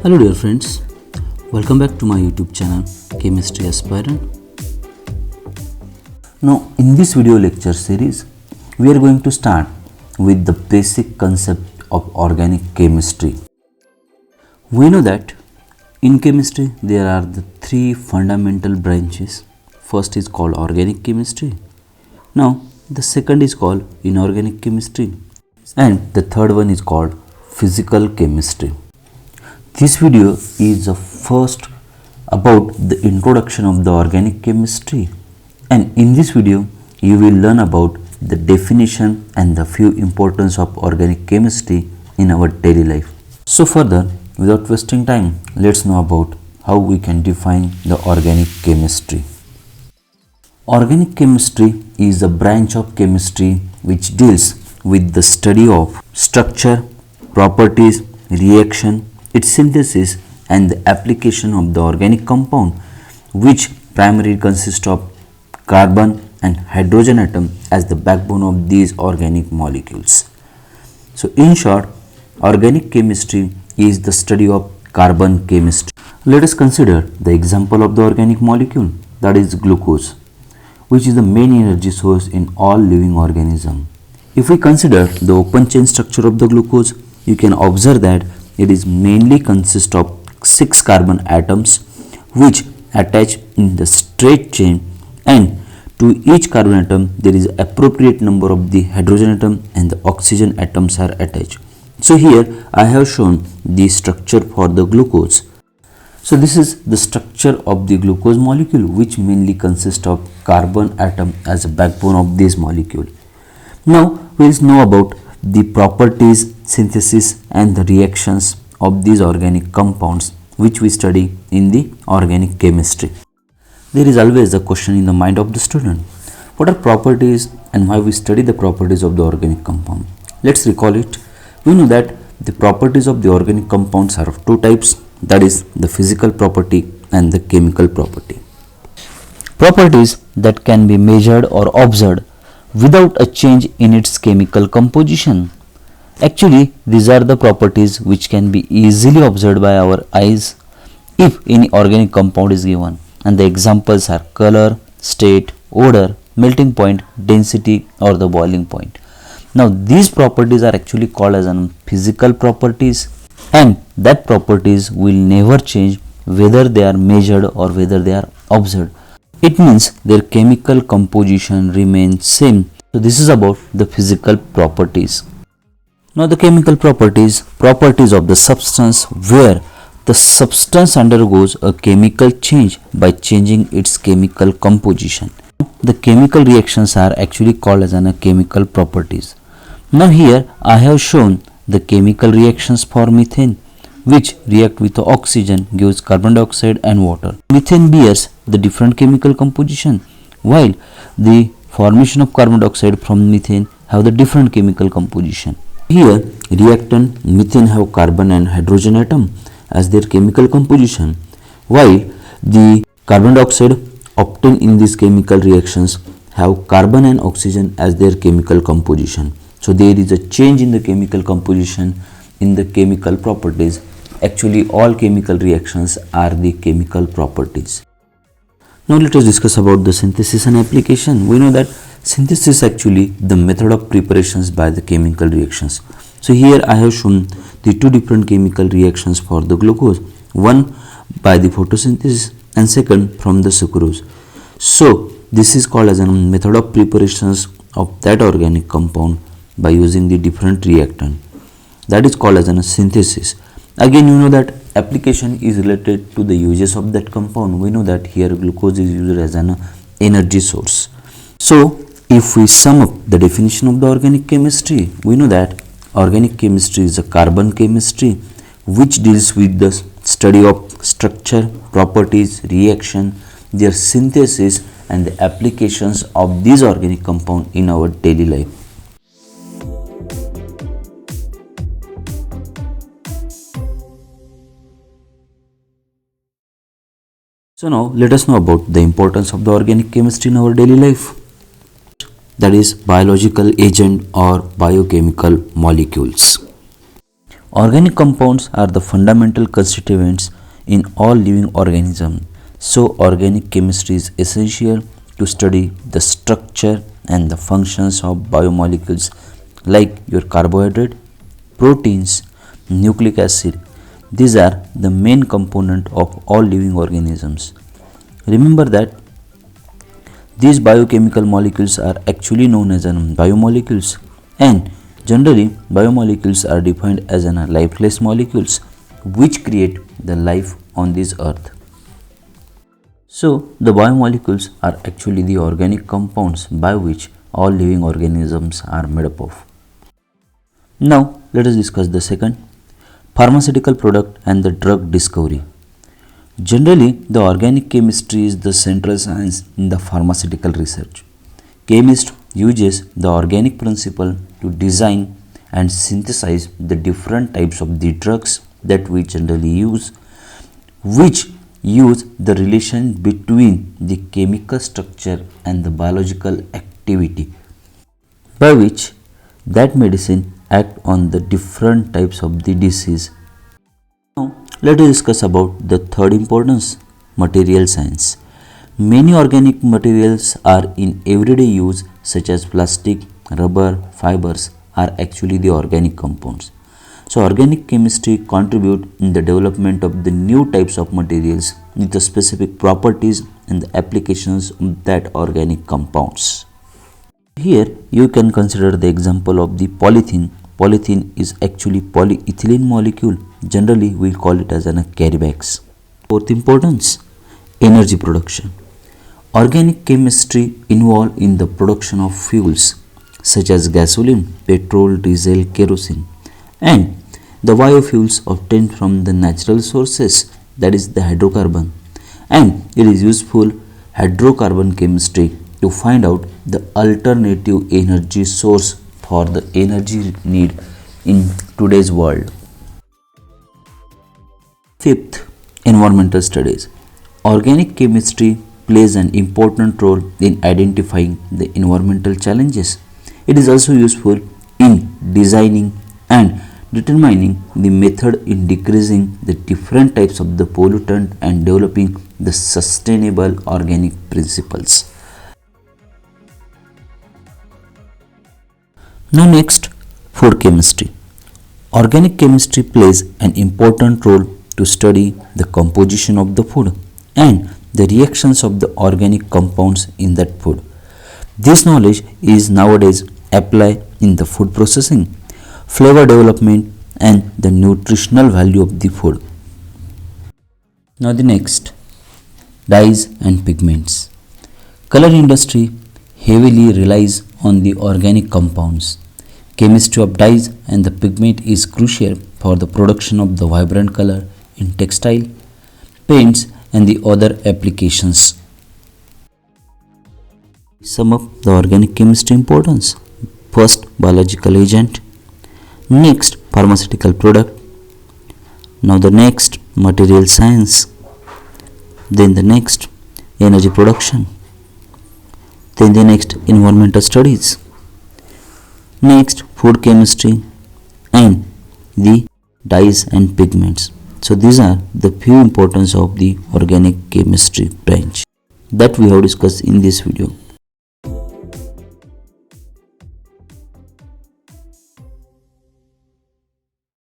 Hello dear friends, welcome back to my YouTube channel Chemistry Aspirant. Now in this video lecture series, we are going to start with the basic concept of organic chemistry. We know that in chemistry there are the three fundamental branches. First is called organic chemistry. Now the second is called inorganic chemistry and the third one is called physical chemistry. This video is the first about the introduction of the organic chemistry, and in this video you will learn about the definition and the few importance of organic chemistry in our daily life. So further, without wasting time, let's know about how we can define the organic chemistry. Organic chemistry is a branch of chemistry which deals with the study of structure, properties, reaction, its synthesis and the application of the organic compound, which primarily consists of carbon and hydrogen atom as the backbone of these organic molecules. So in short, organic chemistry is the study of carbon chemistry. Let us consider the example of the organic molecule, that is glucose, which is the main energy source in all living organisms. If we consider the open chain structure of the glucose, you can observe that it is mainly consists of 6 carbon atoms which attach in the straight chain, and to each carbon atom there is appropriate number of the hydrogen atom and the oxygen atoms are attached. So here I have shown the structure for the glucose. So this is the structure of the glucose molecule, which mainly consists of carbon atom as a backbone of this molecule. Now we will know about the properties, synthesis and the reactions of these organic compounds which we study in the organic chemistry. There is always a question in the mind of the student: what are properties and why we study the properties of the organic compound? Let's recall it. We know that the properties of the organic compounds are of two types, that is the physical property and the chemical property. Properties that can be measured or observed without a change in its chemical composition. Actually, these are the properties which can be easily observed by our eyes if any organic compound is given, and the examples are color, state, odor, melting point, density or the boiling point. Now these properties are actually called as physical properties, and that properties will never change whether they are measured or whether they are observed. It means their chemical composition remains same. So this is about the physical properties. Now the chemical properties of the substance, where the substance undergoes a chemical change by changing its chemical composition. The chemical reactions are actually called as chemical properties. Now here I have shown the chemical reactions for methane, which react with the oxygen, gives carbon dioxide and water. Methane bears the different chemical composition, while the formation of carbon dioxide from methane have the different chemical composition. Here reactant methane have carbon and hydrogen atom as their chemical composition, while the carbon dioxide obtained in these chemical reactions have carbon and oxygen as their chemical composition. So there is a change in the chemical composition in the chemical properties. Actually all chemical reactions are the chemical properties. Now let us discuss about the synthesis and application. We know that synthesis is actually the method of preparations by the chemical reactions. So here I have shown the two different chemical reactions for the glucose, one by the photosynthesis and second from the sucrose. So this is called as a method of preparations of that organic compound by using the different reactant. That is called as a synthesis. Again, you know that application is related to the uses of that compound. We know that here glucose is used as an energy source. So if we sum up the definition of the organic chemistry, we know that organic chemistry is a carbon chemistry which deals with the study of structure, properties, reaction, their synthesis and the applications of these organic compound in our daily life. So now let us know about the importance of the organic chemistry in our daily life. That is biological agent or biochemical molecules. Organic compounds are the fundamental constituents in all living organisms. So, organic chemistry is essential to study the structure and the functions of biomolecules like your carbohydrate, proteins, nucleic acid. These are the main component of all living organisms. Remember that these biochemical molecules are actually known as biomolecules, and generally biomolecules are defined as lifeless molecules which create the life on this earth. So the biomolecules are actually the organic compounds by which all living organisms are made up of. Now let us discuss the second, pharmaceutical product and the drug discovery. Generally, the organic chemistry is the central science in the pharmaceutical research. Chemist uses the organic principle to design and synthesize the different types of the drugs that we generally use, which use the relation between the chemical structure and the biological activity by which that medicine act on the different types of the disease. Now let us discuss about the third importance, material science. Many organic materials are in everyday use such as plastic, rubber, fibers are actually the organic compounds. So organic chemistry contribute in the development of the new types of materials with the specific properties and the applications of that organic compounds. Here you can consider the example of the polythene. Polythene is actually polyethylene molecule. Generally we call it as carry bags. Fourth importance, energy production. Organic chemistry involved in the production of fuels such as gasoline, petrol, diesel, kerosene, and the biofuels obtained from the natural sources, that is the hydrocarbon, and it is useful hydrocarbon chemistry to find out the alternative energy source for the energy need in today's world. Fifth, environmental studies. Organic chemistry plays an important role in identifying the environmental challenges. It is also useful in designing and determining the method in decreasing the different types of the pollutant and developing the sustainable organic principles. Now next, food chemistry. Organic chemistry plays an important role to study the composition of the food and the reactions of the organic compounds in that food. This knowledge is nowadays applied in the food processing, flavor development and the nutritional value of the food. Now the next, dyes and pigments. Color industry heavily relies on the organic compounds. Chemistry of dyes and the pigment is crucial for the production of the vibrant color in textile, paints and the other applications. Sum up the organic chemistry importance. First, biological agent. Next, pharmaceutical product. Now the next, material science. Then the next, energy production. Then the next, environmental studies. Next, food chemistry and the dyes and pigments. So these are the few importance of the organic chemistry branch that we have discussed in this video.